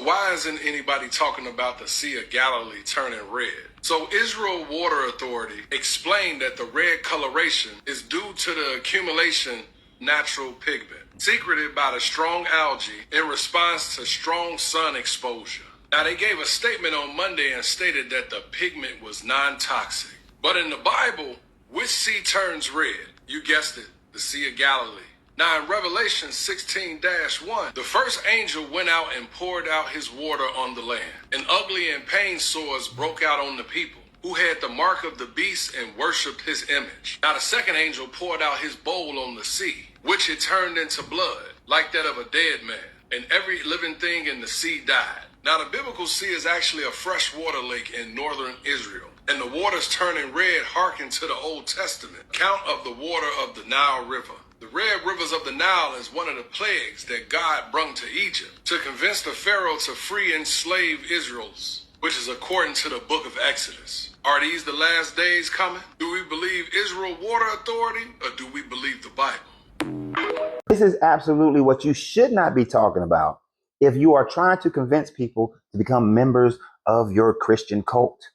Why isn't anybody talking about the Sea of Galilee turning red? So Israel Water Authority explained that the red coloration is due to the accumulation natural pigment, secreted by the strong algae in response to strong sun exposure. Now they gave a statement on Monday and stated that the pigment was non-toxic. But in the Bible, which sea turns red? You guessed it, the Sea of Galilee. Now in Revelation 16-1, the first angel went out and poured out his water on the land. And ugly and pain sores broke out on the people, who had the mark of the beast and worshipped his image. Now the second angel poured out his bowl on the sea, which it turned into blood, like that of a dead man. And every living thing in the sea died. Now the biblical sea is actually a freshwater lake in northern Israel. And the waters turning red hearken to the Old Testament account of the water of the Nile River. The red rivers of the Nile is one of the plagues that God brought to Egypt to convince the Pharaoh to free enslaved Israels, which is according to the book of Exodus. Are these the last days coming? Do we believe Israel Water Authority or do we believe the Bible? This is absolutely what you should not be talking about if you are trying to convince people to become members of your Christian cult.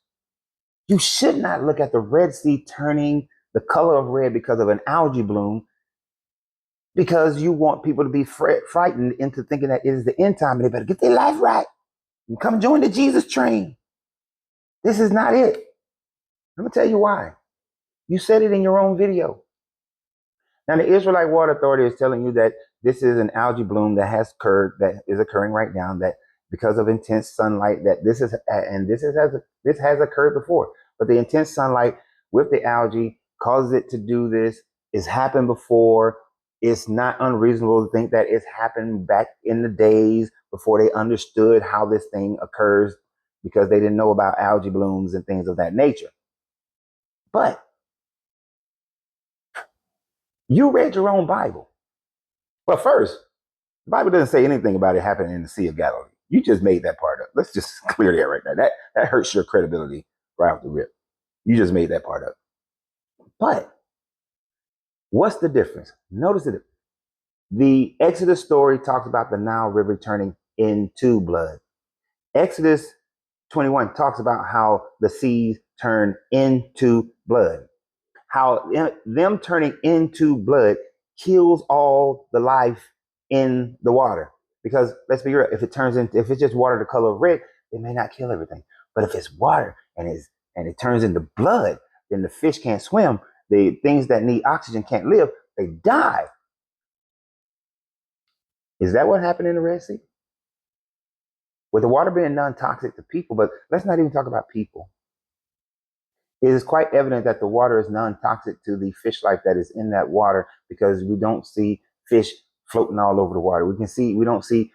You should not look at the Red Sea turning the color of red because of an algae bloom, because you want people to be frightened into thinking that it is the end time and they better get their life right and come join the Jesus train. This is not it. Let me tell you why. You said it in your own video. Now, the Israelite Water Authority is telling you that this is an algae bloom that has occurred, that is occurring right now, that because of intense sunlight, that this has occurred before. But the intense sunlight with the algae causes it to do this. It's happened before. It's not unreasonable to think that it's happened back in the days before they understood how this thing occurs, because they didn't know about algae blooms and things of that nature. But you read your own Bible. Well, first, the Bible doesn't say anything about it happening in the Sea of Galilee. You just made that part up. Let's just clear that right now. That hurts your credibility right off the rip. You just made that part up. But what's the difference? Notice it. The Exodus story talks about the Nile River turning into blood. Exodus 21 talks about how the seas turn into blood. How them turning into blood kills all the life in the water. Because let's be real, if it's just water the color of red, it may not kill everything. But if it's water and it turns into blood, then the fish can't swim. The things that need oxygen can't live. They die. Is that what happened in the Red Sea? With the water being non-toxic to people, but let's not even talk about people. It is quite evident that the water is non-toxic to the fish life that is in that water, because we don't see fish floating all over the water. We don't see,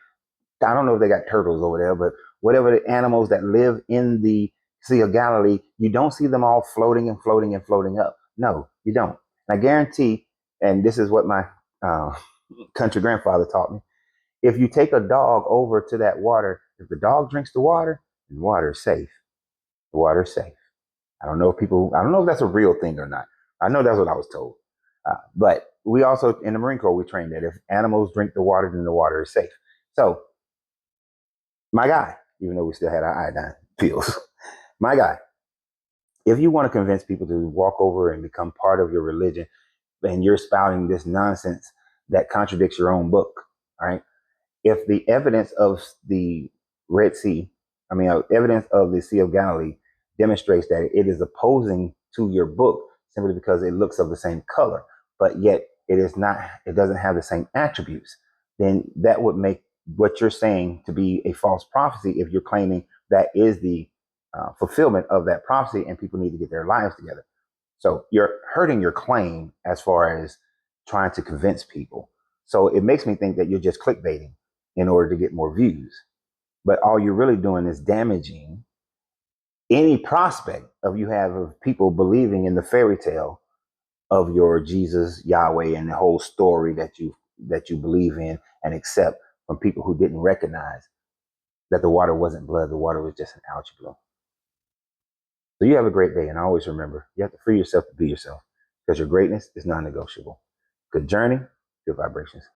I don't know if they got turtles over there, but whatever the animals that live in the Sea of Galilee, you don't see them all floating and floating and floating up. No, you don't. And I guarantee, and this is what my country grandfather taught me, if you take a dog over to that water, if the dog drinks the water is safe. The water is safe. I don't know if that's a real thing or not. I know that's what I was told. But we also, in the Marine Corps, we trained that if animals drink the water, then the water is safe. So, my guy, even though we still had our iodine pills, my guy, if you want to convince people to walk over and become part of your religion, and you're spouting this nonsense that contradicts your own book, all right? If the evidence of the Red Sea, evidence of the Sea of Galilee demonstrates that it is opposing to your book simply because it looks of the same color, but yet it doesn't have the same attributes, then that would make what you're saying to be a false prophecy if you're claiming that is the fulfillment of that prophecy and people need to get their lives together. So you're hurting your claim as far as trying to convince people. So it makes me think that you're just clickbaiting in order to get more views. But all you're really doing is damaging any prospect of you have of people believing in the fairy tale of your Jesus, Yahweh, and the whole story that you believe in and accept from people who didn't recognize that the water wasn't blood, the water was just an algae bloom. So you have a great day, and always remember, you have to free yourself to be yourself, because your greatness is non-negotiable. Good journey, good vibrations.